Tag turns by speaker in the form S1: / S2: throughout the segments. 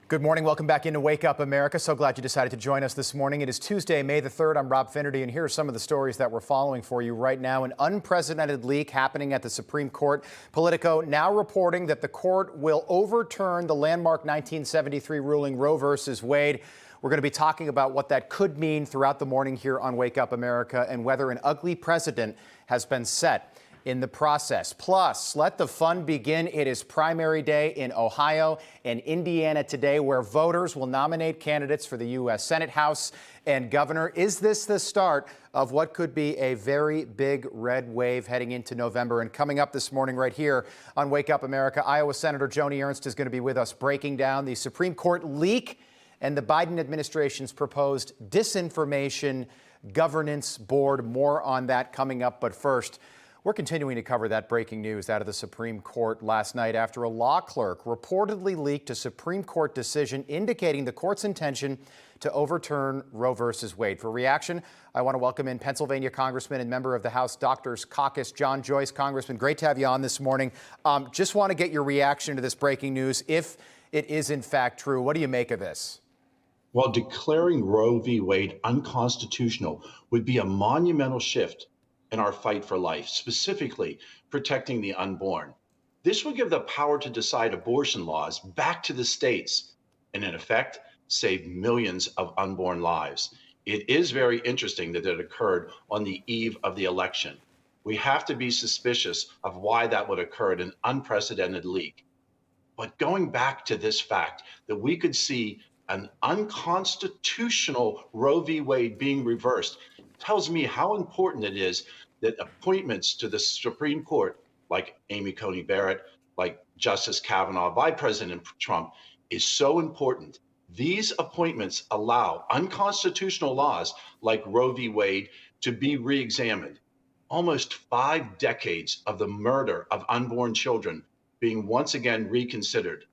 S1: Good morning. Welcome back into Wake Up America. So glad you decided to join us this morning. It is Tuesday, May the 3rd. I'm Rob Finnerty, and here are some of the stories that we're following for you right now. An unprecedented leak happening at the Supreme Court. Politico now reporting that the court will overturn the landmark 1973 ruling Roe versus Wade. We're going to be talking about what that could mean throughout the morning here on Wake Up America and whether an ugly precedent has been set in the process. Plus, let the fun begin. It is primary day in Ohio and Indiana today, where voters will nominate candidates for the U.S. Senate, House, and governor. Is this the start of what could be a very big red wave heading into November? And coming up this morning right here on Wake Up America, Iowa Senator Joni Ernst is going to be with us breaking down the Supreme Court leak and the Biden administration's proposed disinformation governance board. More on that coming up. But first, we're continuing to cover that breaking news out of the Supreme Court last night after a law clerk reportedly leaked a Supreme Court decision indicating the court's intention to overturn Roe versus Wade. For reaction, I want to welcome in Pennsylvania Congressman and member of the House Doctors Caucus, John Joyce. Congressman, great to have you on this morning. Just want to get your reaction to this breaking news. If it is in fact true, what do you make of this?
S2: Well, declaring Roe v. Wade unconstitutional would be a monumental shift in our fight for life, specifically protecting the unborn. This would give the power to decide abortion laws back to the states and, in effect, save millions of unborn lives. It is very interesting that it occurred on the eve of the election. We have to be suspicious of why that would occur in an unprecedented leak. But going back to this fact that we could see an unconstitutional Roe v. Wade being reversed tells me how important it is that appointments to the Supreme Court, like Amy Coney Barrett, like Justice Kavanaugh by President Trump, is so important. These appointments allow unconstitutional laws like Roe v. Wade to be re-examined. Almost 5 decades of the murder of unborn children being once again reconsidered.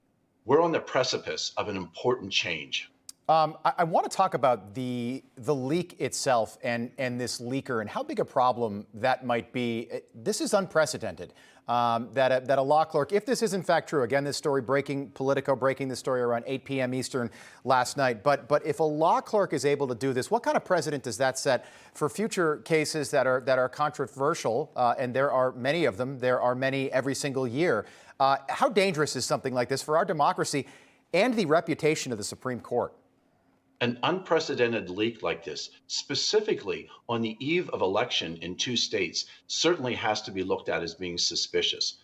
S2: We're on the precipice of an important change.
S1: I want to talk about the leak itself and this leaker and how big a problem that might be. This is unprecedented. That a law clerk, if this is in fact true, again, this story Politico breaking this story around 8 p.m. Eastern last night. But if a law clerk is able to do this, what kind of precedent does that set for future cases that are controversial? And there are many of them. There are many every single year. How dangerous is something like this for our democracy and the reputation of the Supreme Court?
S2: An unprecedented leak like this, specifically on the eve of election in 2 states, certainly has to be looked at as being suspicious.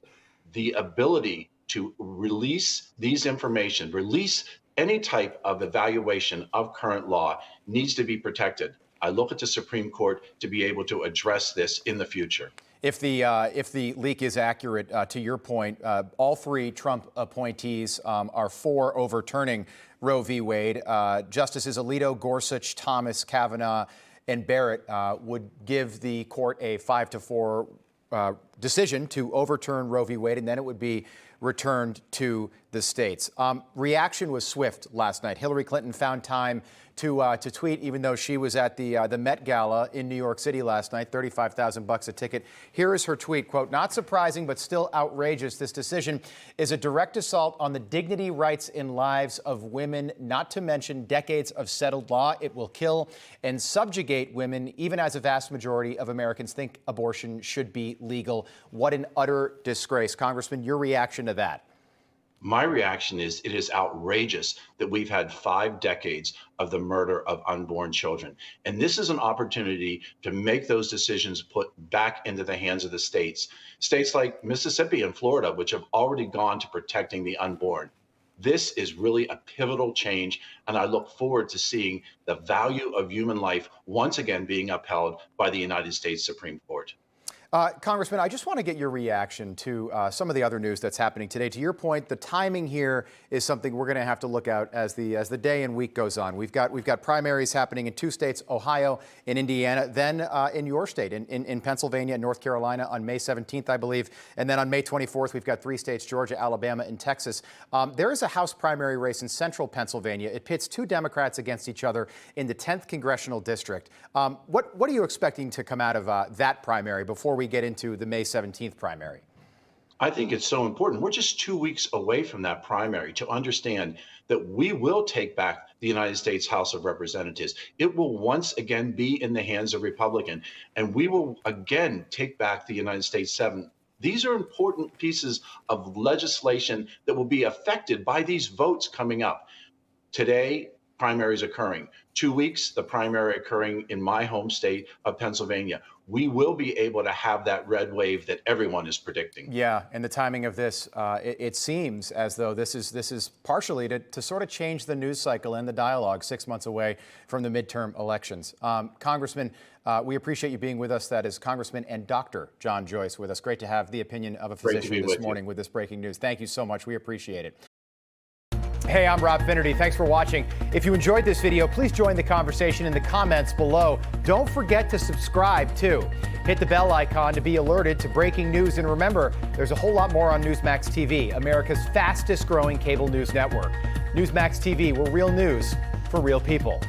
S2: The ability to release these information, release any type of evaluation of current law needs to be protected. I look at the Supreme Court to be able to address this in the future.
S1: If the leak is accurate, to your point, all 3 Trump appointees are for overturning Roe v. Wade. Justices Alito, Gorsuch, Thomas, Kavanaugh, and Barrett would give the court a 5-4 decision to overturn Roe v. Wade, and then it would be returned to the states. Reaction was swift last night. Hillary Clinton found time to tweet, even though she was at the Met Gala in New York City last night, $35,000 a ticket. Here is her tweet, quote, "Not surprising, but still outrageous. This decision is a direct assault on the dignity, rights, and lives of women, not to mention decades of settled law. It will kill and subjugate women, even as a vast majority of Americans think abortion should be legal." What an utter disgrace. Congressman, your reaction to that?
S2: My reaction is it is outrageous that we've had 5 decades of the murder of unborn children. And this is an opportunity to make those decisions put back into the hands of the states. States like Mississippi and Florida, which have already gone to protecting the unborn. This is really a pivotal change, and I look forward to seeing the value of human life once again being upheld by the United States Supreme Court.
S1: Congressman, I just want to get your reaction to some of the other news that's happening today. To your point, the timing here is something we're going to have to look at as the day and week goes on. We've got primaries happening in 2 states, Ohio and Indiana, then in your state, in Pennsylvania and North Carolina on May 17th, I believe. And then on May 24th, we've got 3 states, Georgia, Alabama, and Texas. There is a House primary race in central Pennsylvania. It pits 2 Democrats against each other in the 10th congressional district. What are you expecting to come out of that primary before we get into the May 17th primary?
S2: I think it's so important. We're just 2 weeks away from that primary to understand that we will take back the United States House of Representatives. It will once again be in the hands of Republican, and we will again take back the United States Senate. These are important pieces of legislation that will be affected by these votes coming up. Today, primaries occurring. 2 weeks, the primary occurring in my home state of Pennsylvania. We will be able to have that red wave that everyone is predicting.
S1: Yeah, and the timing of this, it seems as though this is partially to sort of change the news cycle and the dialogue 6 months away from the midterm elections. Congressman, we appreciate you being with us. That is Congressman and Dr. John Joyce with us. Great to have the opinion of a physician this morning with this breaking news. Thank you so much. We appreciate it. Hey, I'm Rob Finnerty. Thanks for watching. If you enjoyed this video, please join the conversation in the comments below. Don't forget to subscribe, too. Hit the bell icon to be alerted to breaking news. And remember, there's a whole lot more on Newsmax TV, America's fastest growing cable news network. Newsmax TV, we're real news for real people.